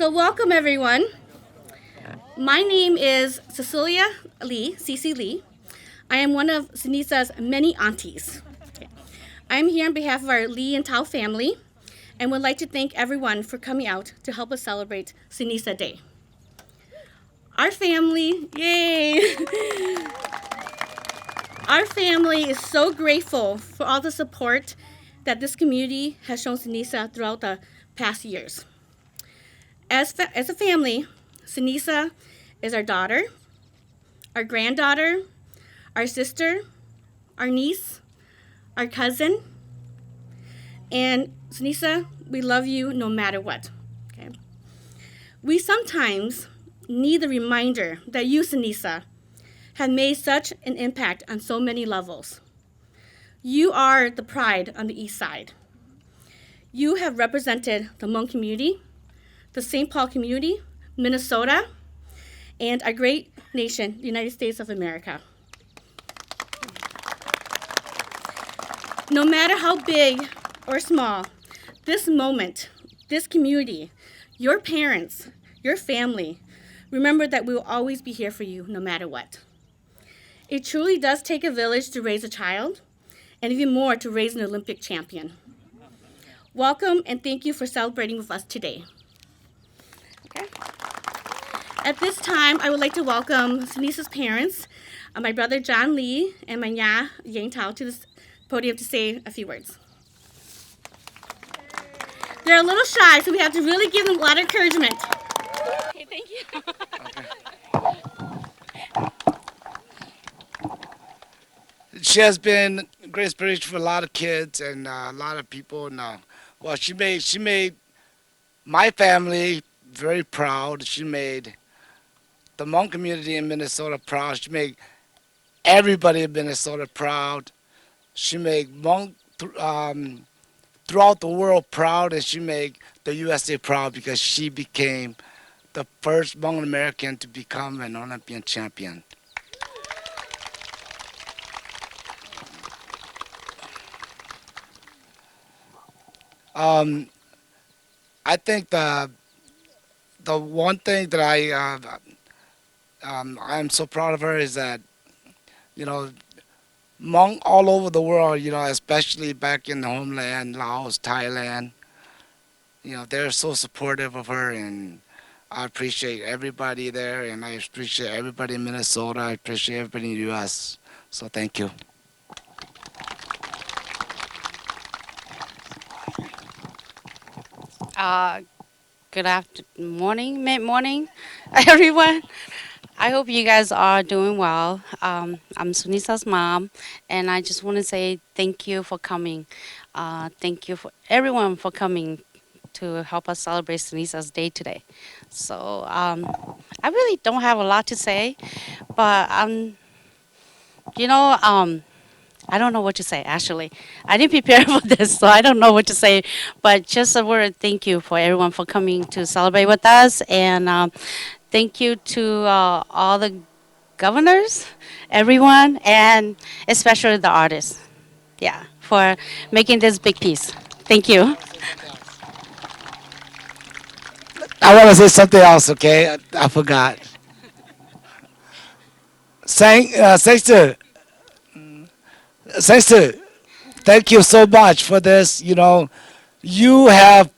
So welcome everyone. My name is Cecilia Lee, Cece Lee. I am one of Sunisa's many aunties. Okay. I'm here on behalf of our Lee and Tao family and would like to thank everyone for coming out to help us celebrate Sunisa Day. Our family, yay! Our family is so grateful for all the support that this community has shown Sunisa throughout the past years. As a family, Sunisa is our daughter, our granddaughter, our sister, our niece, our cousin, and Sunisa, we love you no matter what. Okay? We sometimes need the reminder that you, Sunisa, have made such an impact on so many levels. You are the pride on the East Side. You have represented the Hmong community, the St. Paul community, Minnesota, and our great nation, the United States of America. No matter how big or small, this moment, this community, your parents, your family, remember that we will always be here for you no matter what. It truly does take a village to raise a child, and even more to raise an Olympic champion. Welcome and thank you for celebrating with us today. Okay. At this time, I would like to welcome Sunisa's parents, my brother John Lee and my nya Yang Tao to the podium to say a few words. They're a little shy, so we have to really give them a lot of encouragement. Okay, thank you. She has been a great inspiration for a lot of kids and a lot of people now. Well, she made my family very proud. She made the Hmong community in Minnesota proud. She made everybody in Minnesota proud. She made Hmong throughout the world proud, and she made the USA proud because she became the first Hmong American to become an Olympian champion. I think the one thing that I'm so proud of her is that, you know, Hmong all over the world, you know, especially back in the homeland, Laos, Thailand, you know, they're so supportive of her, and I appreciate everybody there, and I appreciate everybody in Minnesota. I appreciate everybody in the U.S. So thank you. Good morning, mid-morning, everyone. I hope you guys are doing well. I'm Sunisa's mom, and I just want to say thank you for coming. Thank you for everyone for coming to help us celebrate Sunisa's day today. So I really don't have a lot to say, but you know, I don't know what to say, actually. I didn't prepare for this, so I don't know what to say. But just a word of thank you for everyone for coming to celebrate with us. And thank you to all the governors, everyone, and especially the artists. Yeah, for making this big piece. Thank you. I want to say something else, okay? I forgot. Sister, sister, thank you so much for this. You know, you have,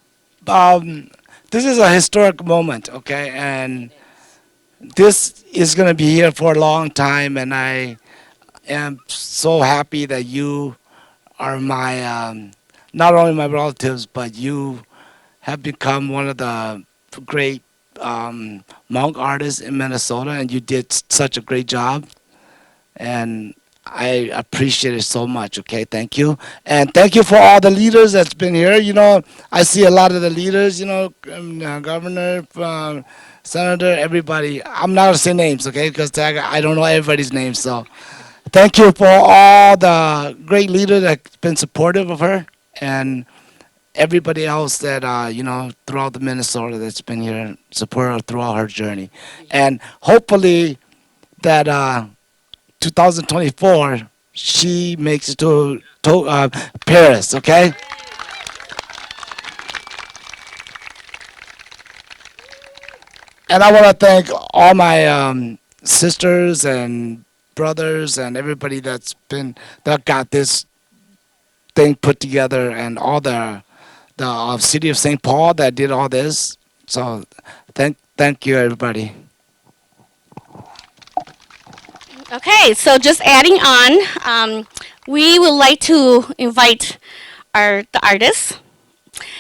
this is a historic moment, okay? And this is going to be here for a long time, and I am so happy that you are my, not only my relatives, but you have become one of the great Hmong artists in Minnesota, and you did such a great job. And I appreciate it so much. Okay, thank you, and thank you for all the leaders that's been here. You know, I see a lot of the leaders. You know, governor, senator, everybody. I'm not gonna say names, okay, because I don't know everybody's names. So, thank you for all the great leaders that's been supportive of her, and everybody else that you know throughout the Minnesota that's been here support her throughout her journey, and hopefully that 2024 she makes it to Paris. Okay. And I want to thank all my sisters and brothers and everybody that got this thing put together, and all the city of St. Paul that did all this. So thank you everybody. Okay, so just adding on, we would like to invite the artist.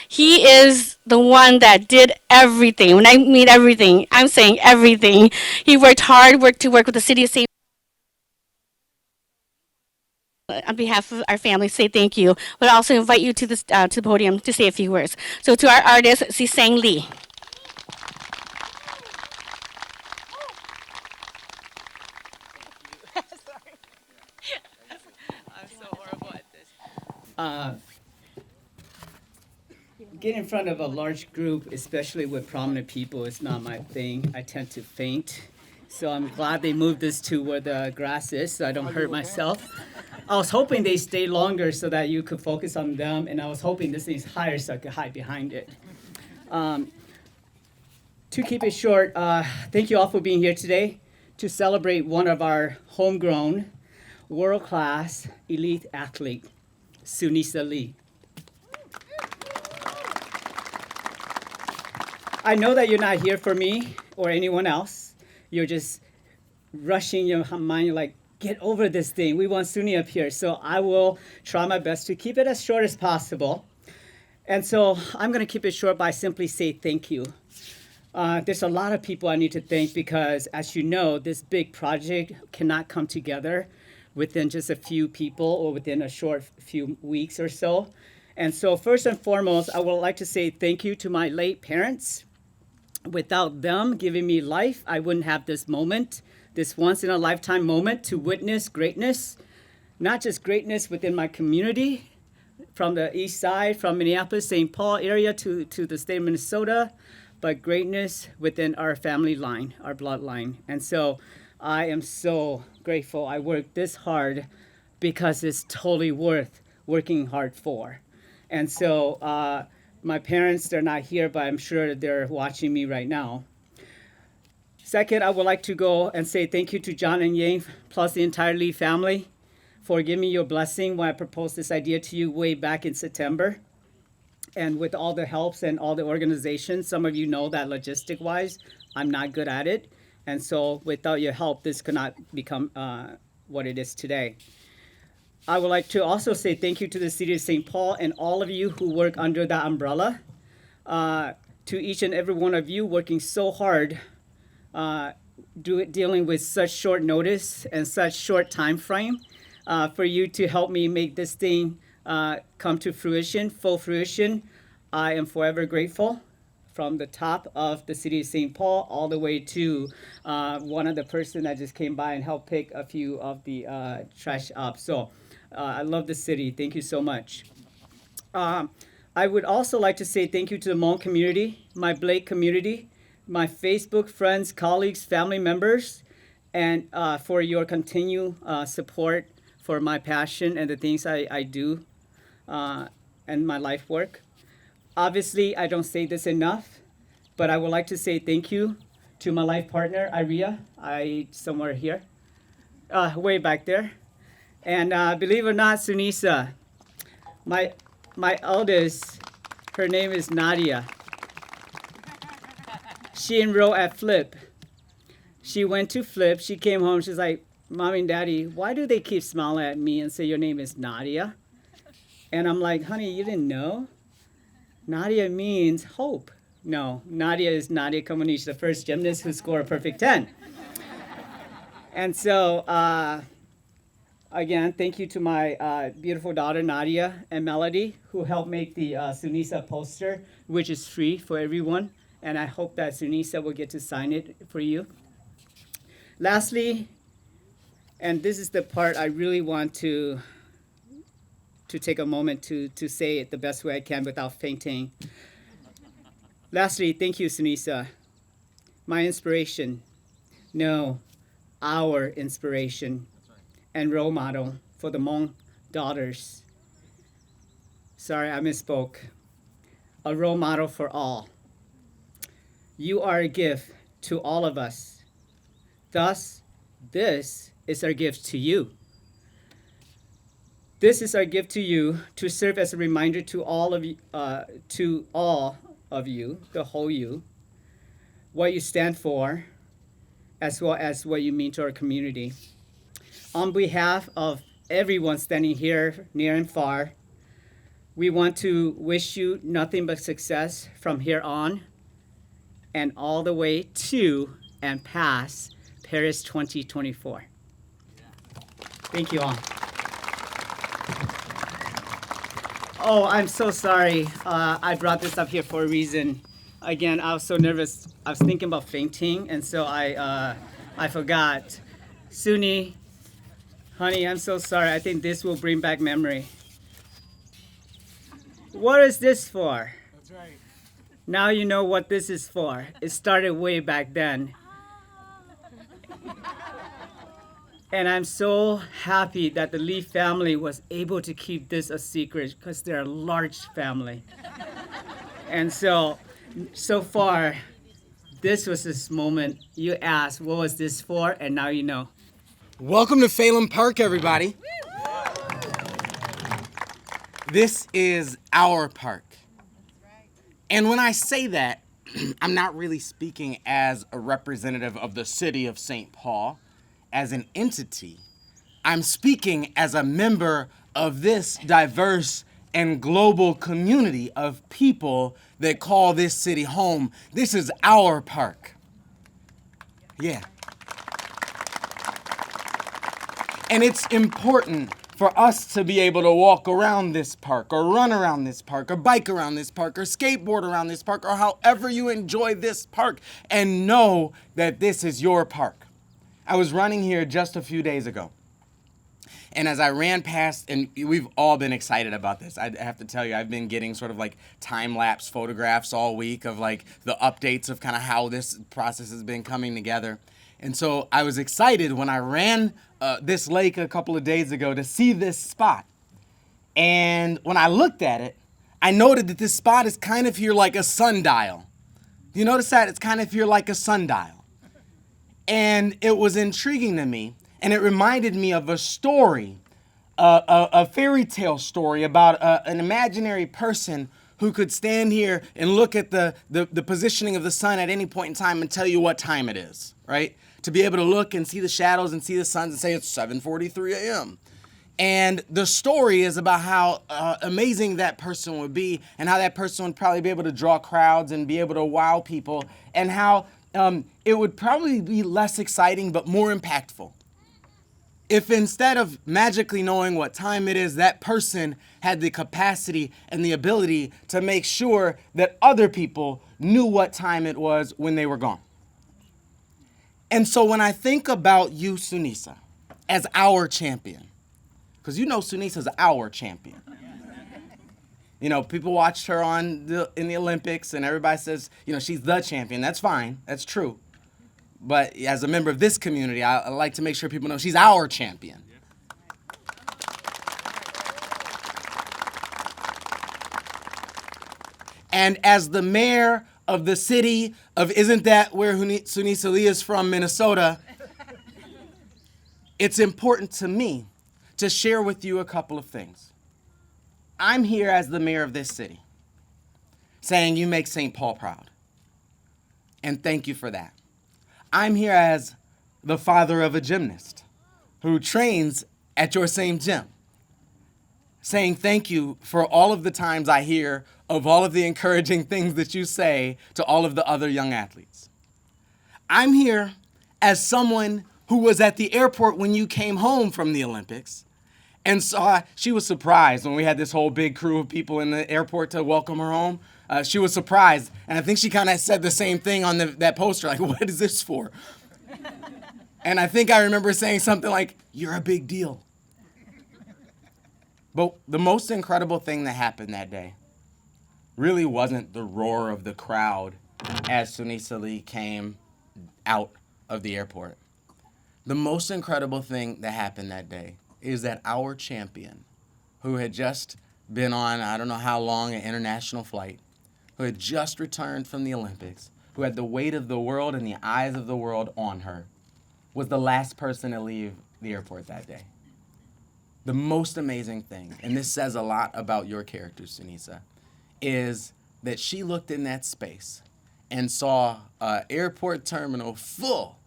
He is the one that did everything. When I mean everything, I'm saying everything. He worked hard, worked with the city of St. On behalf of our family, say thank you. But I also invite you to the podium to say a few words. So to our artist, Seexeng Lee. Uh, Get in front of a large group, especially with prominent people, is not my thing. I tend to faint. So I'm glad they moved this to where the grass is so I don't hurt myself. I was hoping they stay longer so that you could focus on them, and I was hoping this thing's higher so I could hide behind it. To keep it short, thank you all for being here today to celebrate one of our homegrown, world-class, elite athlete, Sunisa Lee. I know that you're not here for me or anyone else. You're just rushing your mind. You're like, get over this thing. We want Suni up here. So I will try my best to keep it as short as possible. And so I'm going to keep it short by simply say thank you. There's a lot of people I need to thank because, as you know, this big project cannot come together within just a few people or within a short few weeks or so. And so first and foremost, I would like to say thank you to my late parents. Without them giving me life, I wouldn't have this moment, this once-in-a-lifetime moment to witness greatness, not just greatness within my community, from the East Side, from Minneapolis, St. Paul area to the state of Minnesota, but greatness within our family line, our bloodline. And so I am so grateful I worked this hard because it's totally worth working hard for. And so my parents, they're not here, but I'm sure they're watching me right now. Second, I would like to go and say thank you to John and Yang, plus the entire Lee family, for giving me your blessing when I proposed this idea to you way back in September. And with all the helps and all the organizations, some of you know that logistic-wise, I'm not good at it. And so without your help, this could not become what it is today. I would like to also say thank you to the City of St. Paul and all of you who work under that umbrella. To each and every one of you working so hard, dealing with such short notice and such short time frame, for you to help me make this thing come to fruition, full fruition. I am forever grateful, from the top of the City of St. Paul all the way to one of the person that just came by and helped pick a few of the trash up. So I love the city. Thank you so much. I would also like to say thank you to the Hmong community, my Blake community, my Facebook friends, colleagues, family members, and for your continued support for my passion and the things I do and my life work. Obviously, I don't say this enough, but I would like to say thank you to my life partner, Iria, somewhere here, way back there. And believe it or not, Sunisa, my eldest, her name is Nadia. She enrolled at Flip. She went to Flip. She came home. She's like, Mommy and Daddy, why do they keep smiling at me and say your name is Nadia? And I'm like, honey, you didn't know? Nadia means hope. No, Nadia is Nadia Comaneci, the first gymnast who scored a perfect 10. And so, again, thank you to my beautiful daughter, Nadia, and Melody, who helped make the Sunisa poster, which is free for everyone. And I hope that Sunisa will get to sign it for you. Lastly, and this is the part I really want to take a moment to say it the best way I can without fainting. Lastly, thank you, Sunisa. My inspiration. No, our inspiration and role model for the Hmong daughters. Sorry, I misspoke. A role model for all. You are a gift to all of us. Thus, this is our gift to you. This is our gift to you to serve as a reminder to all of you, the whole you, what you stand for, as well as what you mean to our community. On behalf of everyone standing here, near and far, we want to wish you nothing but success from here on and all the way to and past Paris 2024. Thank you all. Oh, I'm so sorry. I brought this up here for a reason. Again, I was so nervous. I was thinking about fainting, and so I forgot. Suni, honey, I'm so sorry. I think this will bring back memory. What is this for? That's right. Now you know what this is for. It started way back then. And I'm so happy that the Lee family was able to keep this a secret because they're a large family. And so far, this was this moment you asked, what was this for? And now you know. Welcome to Phalen Park, everybody. This is our park. And when I say that, I'm not really speaking as a representative of the city of St. Paul, as an entity. I'm speaking as a member of this diverse and global community of people that call this city home. This is our park. Yeah. And it's important for us to be able to walk around this park or run around this park or bike around this park or skateboard around this park or however you enjoy this park and know that this is your park. I was running here just a few days ago. And as I ran past, and we've all been excited about this. I have to tell you, I've been getting sort of like time-lapse photographs all week of like the updates of kind of how this process has been coming together. And so I was excited when I ran this lake a couple of days ago to see this spot. And when I looked at it, I noted that this spot is kind of here like a sundial. Do you notice that? It's kind of here like a sundial. And it was intriguing to me. And it reminded me of a story, a fairy tale story about an imaginary person who could stand here and look at the positioning of the sun at any point in time and tell you what time it is, right? To be able to look and see the shadows and see the suns and say it's 7:43 a.m. And the story is about how amazing that person would be and how that person would probably be able to draw crowds and be able to wow people and how it would probably be less exciting but more impactful if instead of magically knowing what time it is, that person had the capacity and the ability to make sure that other people knew what time it was when they were gone. And so when I think about you, Sunisa, as our champion, because you know Sunisa's our champion. You know, people watched her in the Olympics and everybody says, you know, she's the champion. That's fine. That's true. But as a member of this community, I like to make sure people know she's our champion. And as the mayor of the city of, isn't that where Sunisa Lee is from, Minnesota, it's important to me to share with you a couple of things. I'm here as the mayor of this city, saying you make St. Paul proud. And thank you for that. I'm here as the father of a gymnast who trains at your same gym, saying thank you for all of the times I hear of all of the encouraging things that you say to all of the other young athletes. I'm here as someone who was at the airport when you came home from the Olympics and saw, she was surprised when we had this whole big crew of people in the airport to welcome her home. She was surprised, and I think she kind of said the same thing on that poster, like, what is this for? And I think I remember saying something like, you're a big deal. But the most incredible thing that happened that day really wasn't the roar of the crowd as Sunisa Lee came out of the airport. The most incredible thing that happened that day is that our champion, who had just been on, I don't know how long, an international flight, who had just returned from the Olympics, who had the weight of the world and the eyes of the world on her, was the last person to leave the airport that day. The most amazing thing, and this says a lot about your character, Sunisa, is that she looked in that space and saw an airport terminal full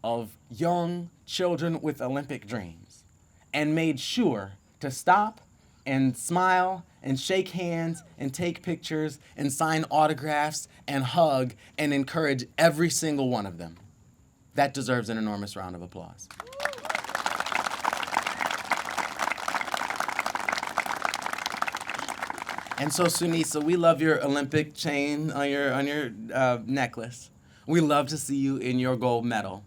of young children with Olympic dreams and made sure to stop and smile and shake hands and take pictures and sign autographs and hug and encourage every single one of them. That deserves an enormous round of applause. And so, Sunisa, we love your Olympic chain on your necklace. We love to see you in your gold medal.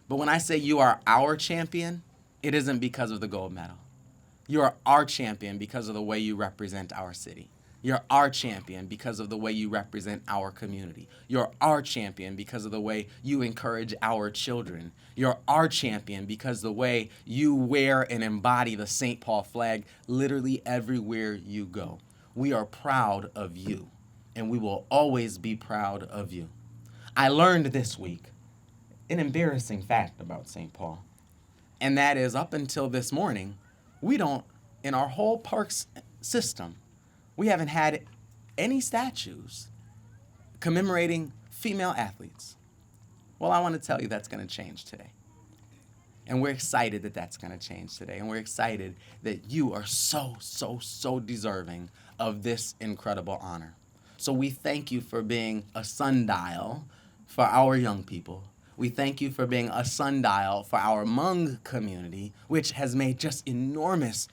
But when I say you are our champion, it isn't because of the gold medal. You are our champion because of the way you represent our city. You're our champion because of the way you represent our community. You're our champion because of the way you encourage our children. You're our champion because of the way you wear and embody the St. Paul flag literally everywhere you go. We are proud of you, and we will always be proud of you. I learned this week an embarrassing fact about St. Paul, and that is up until this morning, we don't, in our whole parks system, we haven't had any statues commemorating female athletes. Well, I want to tell you that's going to change today. And we're excited that that's going to change today. And we're excited that you are so deserving of this incredible honor. So we thank you for being a sundial for our young people. We thank you for being a sundial for our Hmong community, which has made just enormous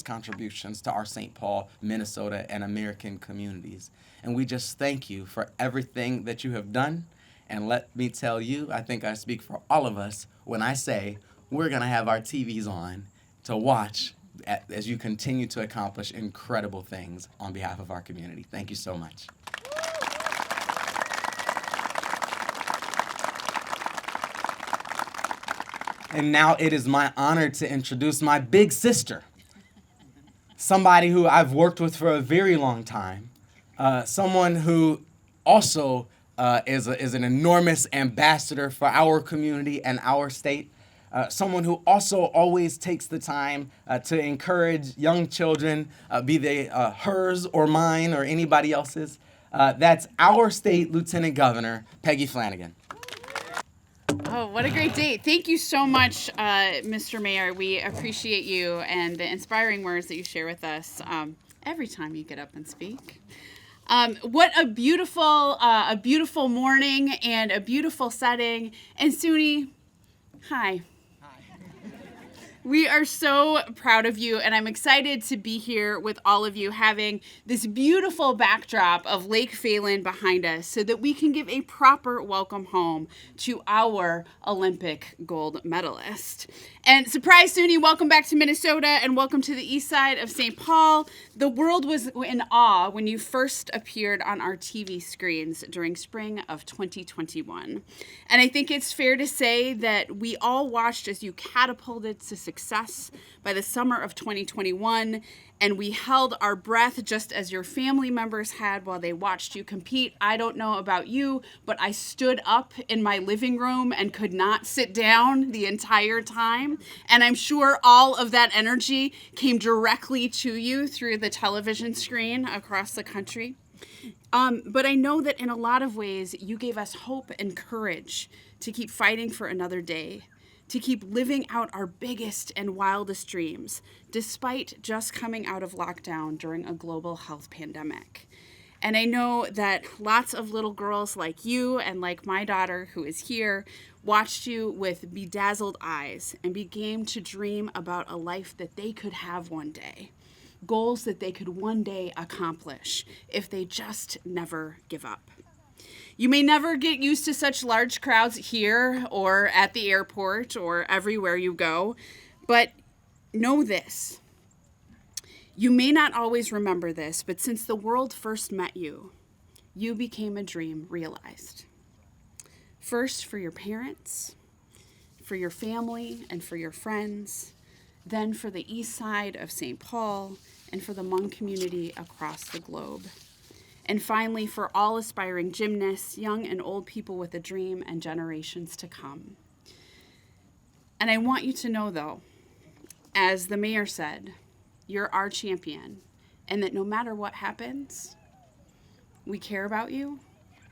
contributions to our St. Paul, Minnesota, and American communities. And we just thank you for everything that you have done. And let me tell you, I think I speak for all of us when I say we're going to have our TVs on to watch as you continue to accomplish incredible things on behalf of our community. Thank you so much. And now it is my honor to introduce my big sister, somebody who I've worked with for a very long time, someone who also is an enormous ambassador for our community and our state, someone who also always takes the time to encourage young children, be they hers or mine or anybody else's. That's our state Lieutenant Governor, Peggy Flanagan. Oh, what a great day. Thank you so much, Mr. Mayor. We appreciate you and the inspiring words that you share with us every time you get up and speak. What a beautiful morning and a beautiful setting. And Suni, hi. We are so proud of you, and I'm excited to be here with all of you, having this beautiful backdrop of Lake Phalen behind us so that we can give a proper welcome home to our Olympic gold medalist. And surprise, Suni, welcome back to Minnesota, and welcome to the east side of St. Paul. The world was in awe when you first appeared on our TV screens during spring of 2021. And I think it's fair to say that we all watched as you catapulted to success by the summer of 2021, and we held our breath just as your family members had while they watched you compete. I don't know about you, but I stood up in my living room and could not sit down the entire time. And I'm sure all of that energy came directly to you through the television screen across the country. But I know that in a lot of ways, you gave us hope and courage to keep fighting for another day, to keep living out our biggest and wildest dreams, despite just coming out of lockdown during a global health pandemic. And I know that lots of little girls like you and like my daughter who is here watched you with bedazzled eyes and began to dream about a life that they could have one day, goals that they could one day accomplish if they just never give up. You may never get used to such large crowds here or at the airport or everywhere you go, but know this. You may not always remember this, but since the world first met you, you became a dream realized. First for your parents, for your family, and for your friends, then for the east side of St. Paul, and for the Hmong community across the globe. And finally, for all aspiring gymnasts, young and old people with a dream, and generations to come. And I want you to know, though, as the mayor said, you're our champion, and that no matter what happens, we care about you,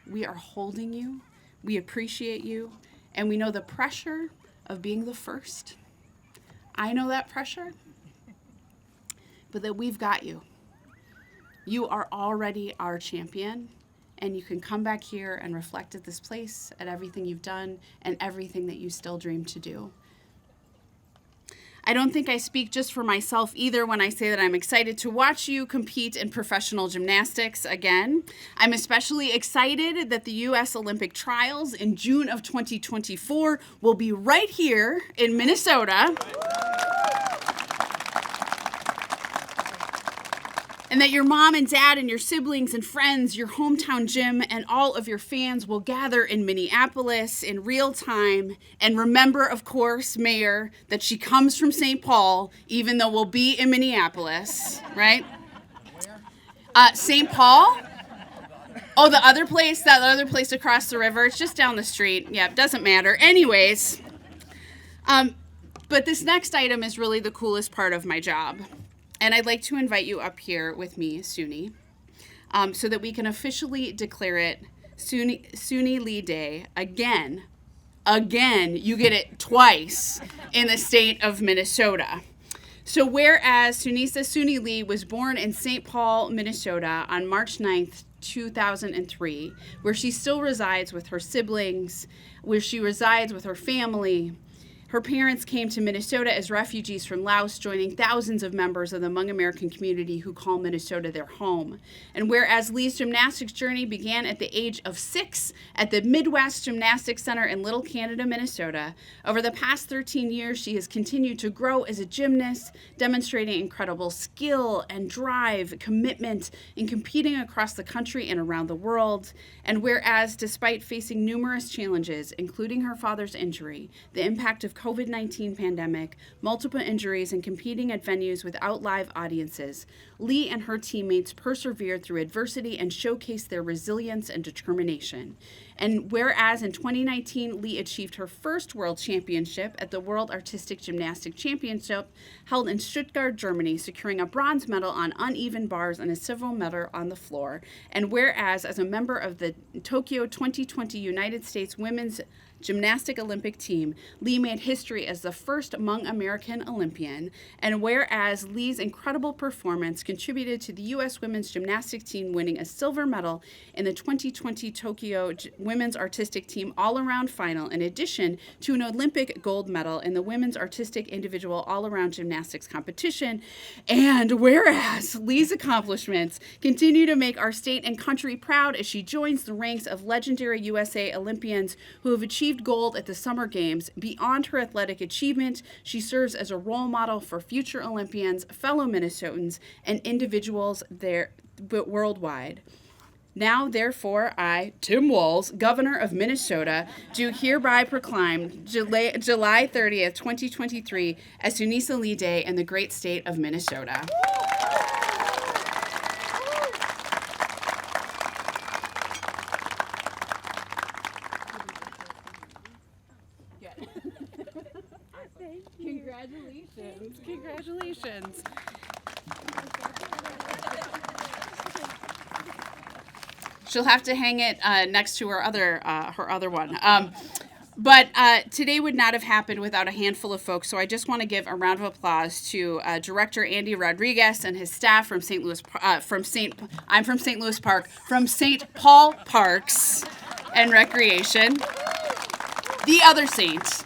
we are holding you, we appreciate you, and we know the pressure of being the first. I know that pressure, but that we've got you. You are already our champion, and you can come back here and reflect at this place, at everything you've done, and everything that you still dream to do. I don't think I speak just for myself either when I say that I'm excited to watch you compete in professional gymnastics again. I'm especially excited that the U.S. Olympic trials in June of 2024 will be right here in Minnesota. And that your mom and dad and your siblings and friends, your hometown gym, and all of your fans will gather in Minneapolis in real time. And remember, of course, Mayor, that she comes from St. Paul, even though we'll be in Minneapolis, right? St. Paul? Oh, that other place across the river. It's just down the street. Yeah, it doesn't matter. Anyways, but this next item is really the coolest part of my job. And I'd like to invite you up here with me, Suni, so that we can officially declare it Suni Lee Day again. Again, you get it twice in the state of Minnesota. So whereas Sunisa Suni Lee was born in St. Paul, Minnesota on March 9th, 2003, where she still resides with her siblings, where she resides with her family. Her parents came to Minnesota as refugees from Laos, joining thousands of members of the Hmong American community who call Minnesota their home. And whereas Lee's gymnastics journey began at the age of 6 at the Midwest Gymnastics Center in Little Canada, Minnesota, over the past 13 years, she has continued to grow as a gymnast, demonstrating incredible skill and drive, commitment in competing across the country and around the world. And whereas, despite facing numerous challenges, including her father's injury, the impact of COVID-19 pandemic, multiple injuries, and competing at venues without live audiences, Lee and her teammates persevered through adversity and showcased their resilience and determination. And whereas in 2019, Lee achieved her first world championship at the World Artistic Gymnastic Championship held in Stuttgart, Germany, securing a bronze medal on uneven bars and a silver medal on the floor. And whereas as a member of the Tokyo 2020 United States Women's Gymnastic Olympic team, Lee made history as the first Hmong American Olympian. And whereas Lee's incredible performance contributed to the U.S. women's gymnastics team winning a silver medal in the 2020 Tokyo Women's Artistic Team All-Around Final, in addition to an Olympic gold medal in the Women's Artistic Individual All-Around Gymnastics competition. And whereas Lee's accomplishments continue to make our state and country proud as she joins the ranks of legendary USA Olympians who have achieved gold at the Summer Games. Beyond her athletic achievement, she serves as a role model for future Olympians, fellow Minnesotans, and individuals there worldwide. Now, therefore, I, Tim Walz, Governor of Minnesota, do hereby proclaim July 30th, 2023 as Sunisa Lee Day in the great state of Minnesota. Congratulations. Congratulations. She'll have to hang it next to her other one. But today would not have happened without a handful of folks, so I just want to give a round of applause to Director Andy Rodriguez and his staff from St. Paul Parks and Recreation, the other Saint.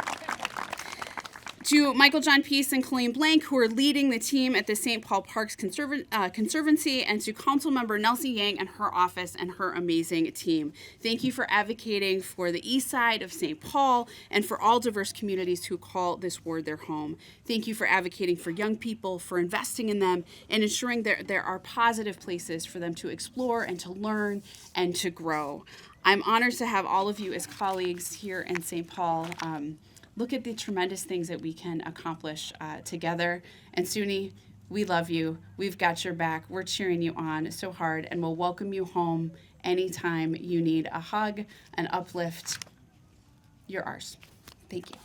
To Michael John Peace and Colleen Blank, who are leading the team at the St. Paul Parks Conservancy, and to Councilmember Nelsie Yang and her office and her amazing team. Thank you for advocating for the east side of St. Paul and for all diverse communities who call this ward their home. Thank you for advocating for young people, for investing in them, and ensuring there are positive places for them to explore and to learn and to grow. I'm honored to have all of you as colleagues here in St. Paul. Look at the tremendous things that we can accomplish together. And Suni, We love you. We've got your back. We're cheering you on so hard, and we'll welcome you home anytime you need a hug, an uplift. You're ours. Thank you.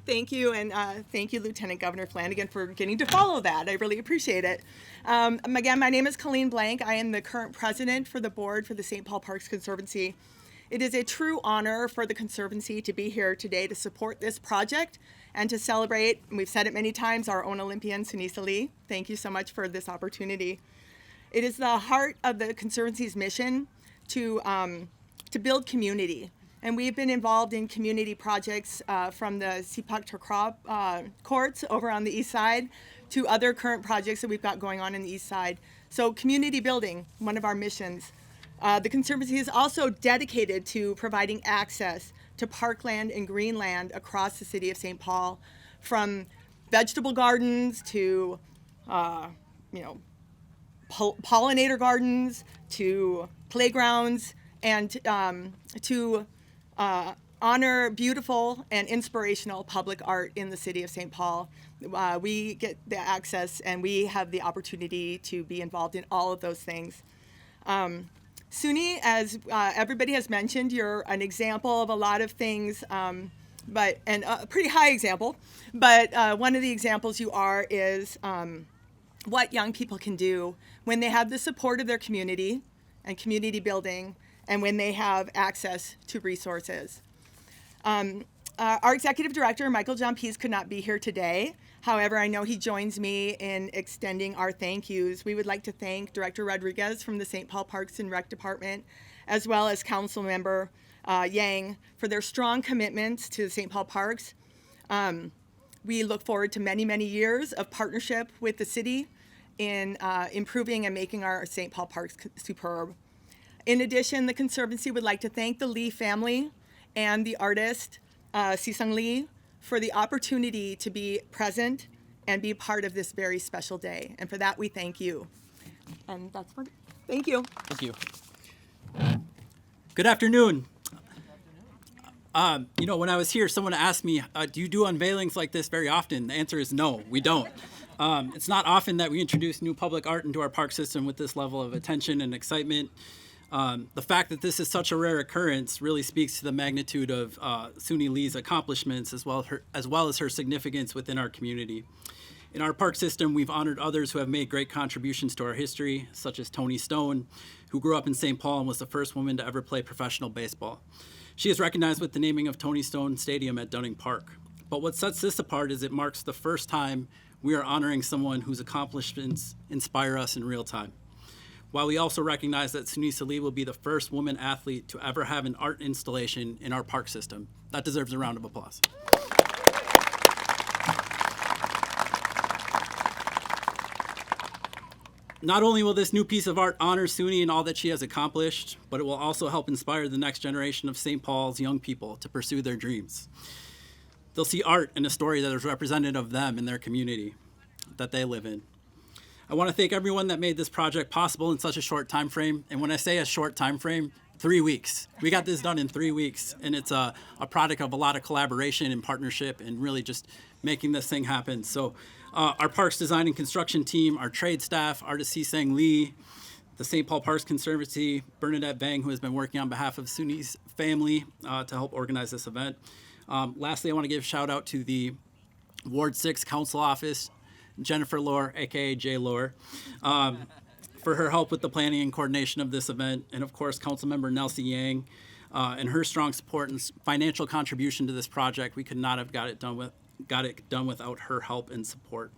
Thank you, and thank you, Lieutenant Governor Flanagan, for getting to follow that. I really appreciate it. Again, my name is Colleen Blank. I am the current president for the board for the St. Paul Parks Conservancy. It is a true honor for the Conservancy to be here today to support this project and to celebrate, and we've said it many times, our own Olympian, Sunisa Lee. Thank you so much for this opportunity. It is the heart of the Conservancy's mission to build community. And we've been involved in community projects from the Sipak Takrab courts over on the east side to other current projects that we've got going on in the east side. So community building, one of our missions. The Conservancy is also dedicated to providing access to parkland and greenland across the city of St. Paul, from vegetable gardens to, pollinator gardens to playgrounds, and to honor beautiful and inspirational public art in the city of St. Paul. We get the access and we have the opportunity to be involved in all of those things. Suni, as everybody has mentioned, you're an example of a lot of things, and a pretty high example. But one of the examples you are is what young people can do when they have the support of their community and community building, and when they have access to resources. Our executive director, Michael John Pease, could not be here today. However, I know he joins me in extending our thank yous. We would like to thank Director Rodriguez from the St. Paul Parks and Rec Department, as well as Councilmember Yang, for their strong commitments to St. Paul Parks. We look forward to many, many years of partnership with the city in improving and making our St. Paul Parks superb. In addition, the Conservancy would like to thank the Lee family and the artist, Seexeng Lee, for the opportunity to be present and be part of this very special day. And for that, we thank you. And that's what, thank you. Thank you. Good afternoon. When I was here, someone asked me, do you do unveilings like this very often? The answer is no, we don't. It's not often that we introduce new public art into our park system with this level of attention and excitement. The fact that this is such a rare occurrence really speaks to the magnitude of Suni Lee's accomplishments as well as her significance within our community. In our park system, we've honored others who have made great contributions to our history, such as Toni Stone, who grew up in St. Paul and was the first woman to ever play professional baseball. She is recognized with the naming of Toni Stone Stadium at Dunning Park. But what sets this apart is it marks the first time we are honoring someone whose accomplishments inspire us in real time. While we also recognize that Sunisa Lee will be the first woman athlete to ever have an art installation in our park system. That deserves a round of applause. Not only will this new piece of art honor Suni and all that she has accomplished, but it will also help inspire the next generation of St. Paul's young people to pursue their dreams. They'll see art in a story that is representative of them and their community that they live in. I want to thank everyone that made this project possible in such a short time frame. And when I say a short time frame, 3 weeks. We got this done in 3 weeks, and it's a product of a lot of collaboration and partnership and really just making this thing happen. So our parks design and construction team, our trade staff, artist Seexeng Lee, the St. Paul Parks Conservancy, Bernadette Bang, who has been working on behalf of Suni's family to help organize this event. Lastly, I want to give a shout out to the Ward 6 Council Office, Jennifer Lohr, aka J. Lohr, for her help with the planning and coordination of this event, and of course, Councilmember Nelsie Yang and her strong support and financial contribution to this project. We could not have got it done without her help and support.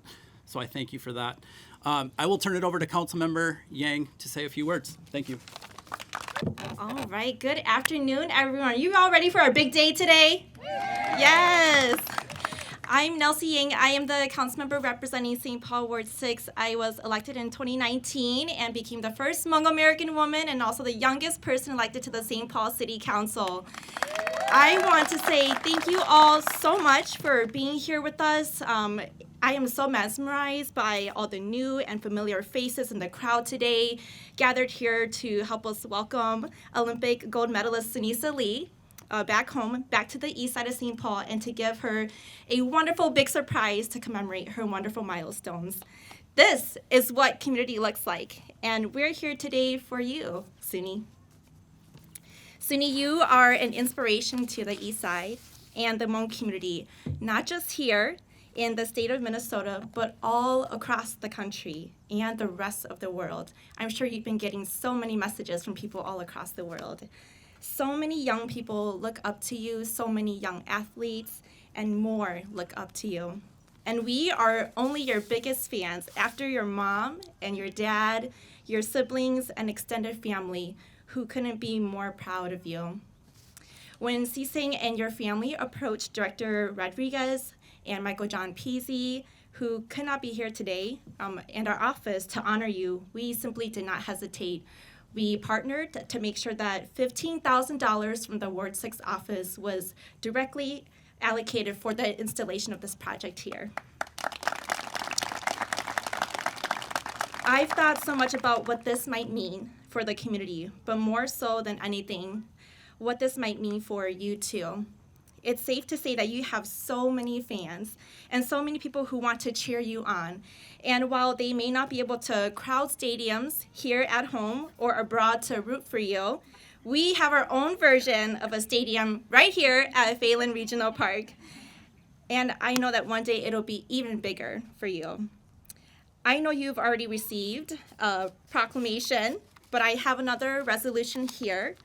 So I thank you for that. I will turn it over to Councilmember Yang to say a few words. Thank you. All right, good afternoon, everyone. Are you all ready for our big day today? Yes. I'm Nelsie Yang. I am the council member representing St. Paul Ward 6. I was elected in 2019 and became the first Hmong American woman and also the youngest person elected to the St. Paul City Council. I want to say thank you all so much for being here with us. I am so mesmerized by all the new and familiar faces in the crowd today, gathered here to help us welcome Olympic gold medalist Sunisa Lee. back home, back to the east side of St. Paul, and to give her a wonderful big surprise to commemorate her wonderful milestones. This is what community looks like, and we're here today for you, Suni. Suni, you are an inspiration to the east side and the Hmong community, not just here in the state of Minnesota, but all across the country and the rest of the world. I'm sure you've been getting so many messages from people all across the world. So many young people look up to you, so many young athletes, and more look up to you. And we are only your biggest fans after your mom and your dad, your siblings, and extended family who couldn't be more proud of you. When Seexeng and your family approached Director Rodriguez and Michael John Peasy, who could not be here today, and our office to honor you, we simply did not hesitate. We partnered to make sure that $15,000 from the Ward 6 office was directly allocated for the installation of this project here. I've thought so much about what this might mean for the community, but more so than anything, what this might mean for you too. It's safe to say that you have so many fans and so many people who want to cheer you on. And while they may not be able to crowd stadiums here at home or abroad to root for you, we have our own version of a stadium right here at Phalen Regional Park. And I know that one day it'll be even bigger for you. I know you've already received a proclamation, but I have another resolution here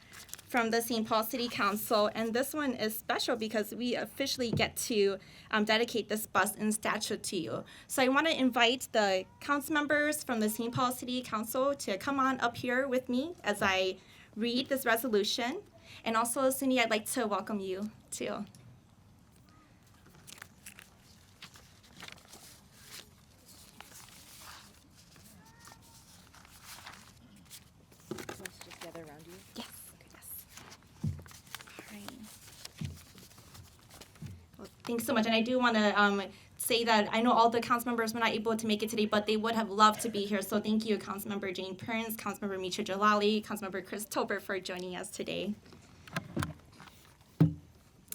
from the St. Paul City Council, and this one is special because we officially get to dedicate this bus and statue to you. So I want to invite the council members from the St. Paul City Council to come on up here with me as I read this resolution. And also, Suni, I'd like to welcome you too. Yes. All right. Well, thanks so much. And I do want to say that I know all the council members were not able to make it today, but they would have loved to be here. So thank you, Councilmember Jane Prince, Councilmember Mitra Jalali, Councilmember Chris Tober for joining us today.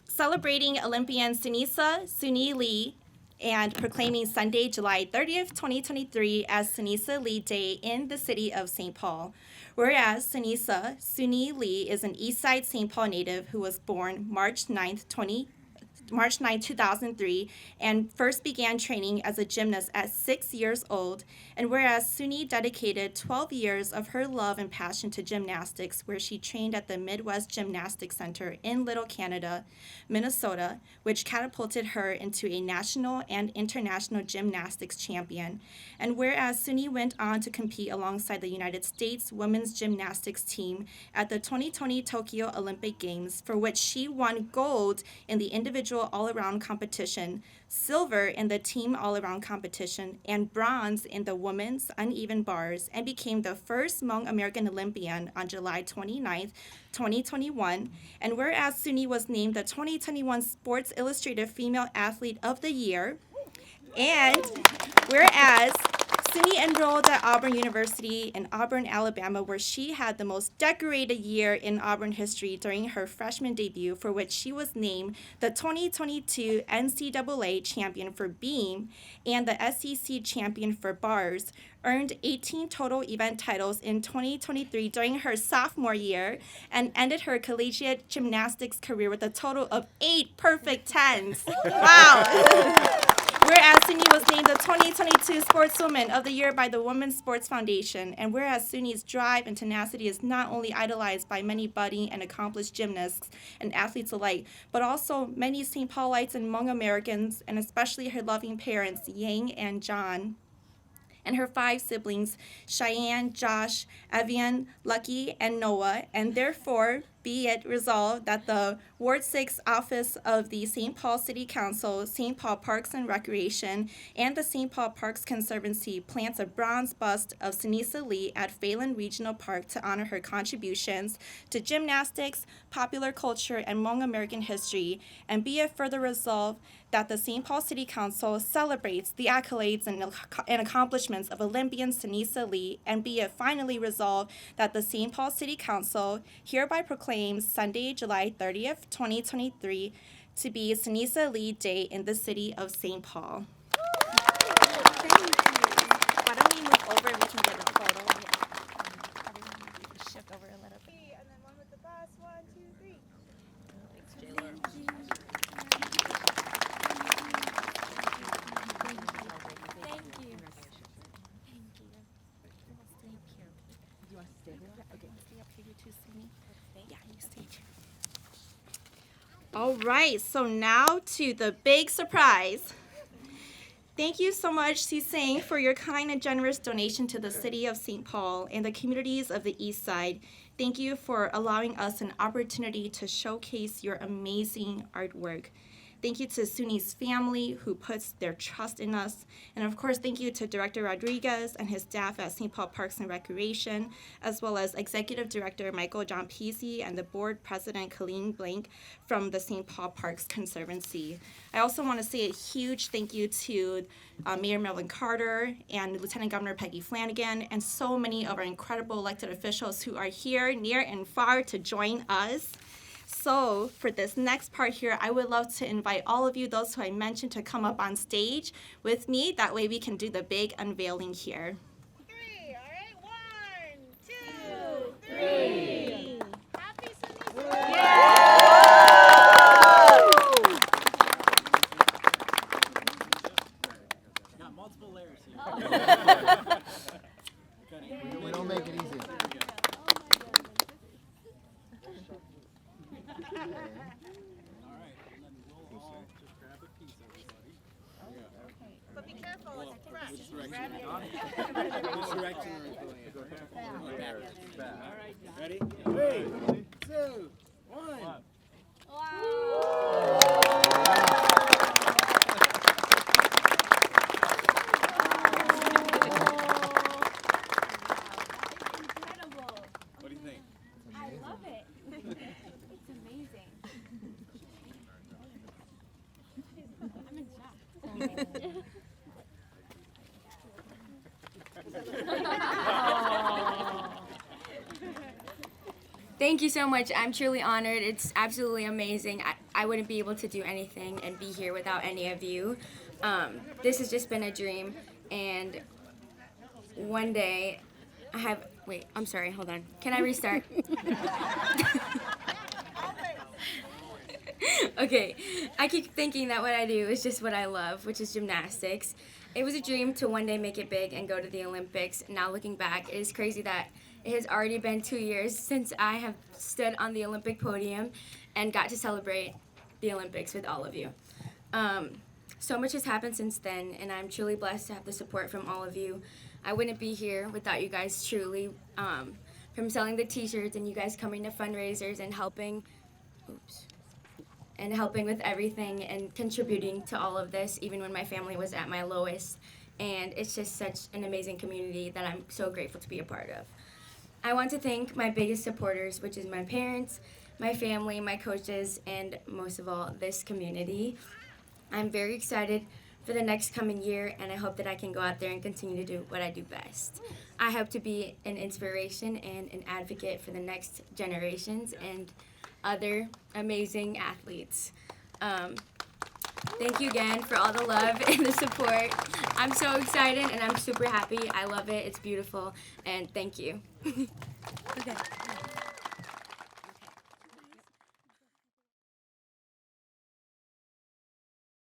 Celebrating Olympian Suni Lee and proclaiming Sunday, July 30th, 2023 as Sunisa Lee Day in the city of St. Paul. Whereas Suni Lee is an East Side St. Paul native who was born March 9, 2003, and first began training as a gymnast at 6 years old. And whereas Suni dedicated 12 years of her love and passion to gymnastics, where she trained at the Midwest Gymnastics Center in Little Canada, Minnesota, which catapulted her into a national and international gymnastics champion. And whereas Suni went on to compete alongside the United States women's gymnastics team at the 2020 Tokyo Olympic Games, for which she won gold in the individual all-around competition, silver in the team all-around competition, and bronze in the women's uneven bars, and became the first Hmong American Olympian on July 29th, 2021. And whereas Suni was named the 2021 Sports Illustrated Female Athlete of the Year, and whereas Suni enrolled at Auburn University in Auburn, Alabama, where she had the most decorated year in Auburn history during her freshman debut, for which she was named the 2022 NCAA champion for beam and the SEC champion for bars, earned 18 total event titles in 2023 during her sophomore year, and ended her collegiate gymnastics career with a total of 8 perfect 10s. Wow. Whereas Suni was named the 2022 Sportswoman of the Year by the Women's Sports Foundation, and whereas Suni's drive and tenacity is not only idolized by many budding and accomplished gymnasts and athletes alike, but also many St. Paulites and Hmong Americans, and especially her loving parents, Yang and John, and her 5 siblings, Cheyenne, Josh, Evian, Lucky, and Noah, and therefore be it resolved that the Ward 6 office of the St. Paul City Council, St. Paul Parks and Recreation, and the St. Paul Parks Conservancy plants a bronze bust of Sunisa Lee at Phalen Regional Park to honor her contributions to gymnastics, popular culture, and Hmong American history, and be it further resolved that the St. Paul City Council celebrates the accolades and accomplishments of Olympian Sunisa Lee, and be it finally resolved that the St. Paul City Council hereby proclaims proclaims Sunday, July 30th, 2023 to be Sunisa Lee Day in the city of St. Paul. Thank you. Why don't we move over and we can get a photo? Shift over a little bit. And then one with the bus. 1, 2, 3. All right, so now to the big surprise. Thank you so much, Seexeng, for your kind and generous donation to the city of St. Paul and the communities of the East Side. Thank you for allowing us an opportunity to showcase your amazing artwork. Thank you to Suni's family who puts their trust in us. And of course, thank you to Director Rodriguez and his staff at St. Paul Parks and Recreation, as well as Executive Director Michael John Pesey and the Board President Colleen Blank from the St. Paul Parks Conservancy. I also want to say a huge thank you to Mayor Melvin Carter and Lieutenant Governor Peggy Flanagan and so many of our incredible elected officials who are here near and far to join us. So for this next part here, I would love to invite all of you, those who I mentioned, to come up on stage with me. That way we can do the big unveiling here. 3, all right? 1, 2, 3. Happy Sunisa. Got multiple layers here. We don't make it easy. All right, and then we'll all just grab a piece, everybody. But be careful, it's fresh. Which direction are you going? Which direction are you going? Back. All right, ready? 3, 2, 1. What do you think? I love it. It's amazing. I'm in shock. Thank you so much. I'm truly honored. It's absolutely amazing. I wouldn't be able to do anything and be here without any of you. This has just been a dream, and one day I have, wait, I'm sorry, hold on. Can I restart? Okay, I keep thinking that what I do is just what I love, which is gymnastics. It was a dream to one day make it big and go to the Olympics. Now looking back, it is crazy that it has already been 2 years since I have stood on the Olympic podium and got to celebrate the Olympics with all of you. So much has happened since then, and I'm truly blessed to have the support from all of you. I wouldn't be here without you guys, truly, from selling the t-shirts and you guys coming to fundraisers and helping, with everything and contributing to all of this, even when my family was at my lowest. And it's just such an amazing community that I'm so grateful to be a part of. I want to thank my biggest supporters, which is my parents, my family, my coaches, and most of all, this community. I'm very excited for the next coming year, and I hope that I can go out there and continue to do what I do best. I hope to be an inspiration and an advocate for the next generations and other amazing athletes. Thank you again for all the love and the support. I'm so excited and I'm super happy. I love it. It's beautiful. And thank you. Okay.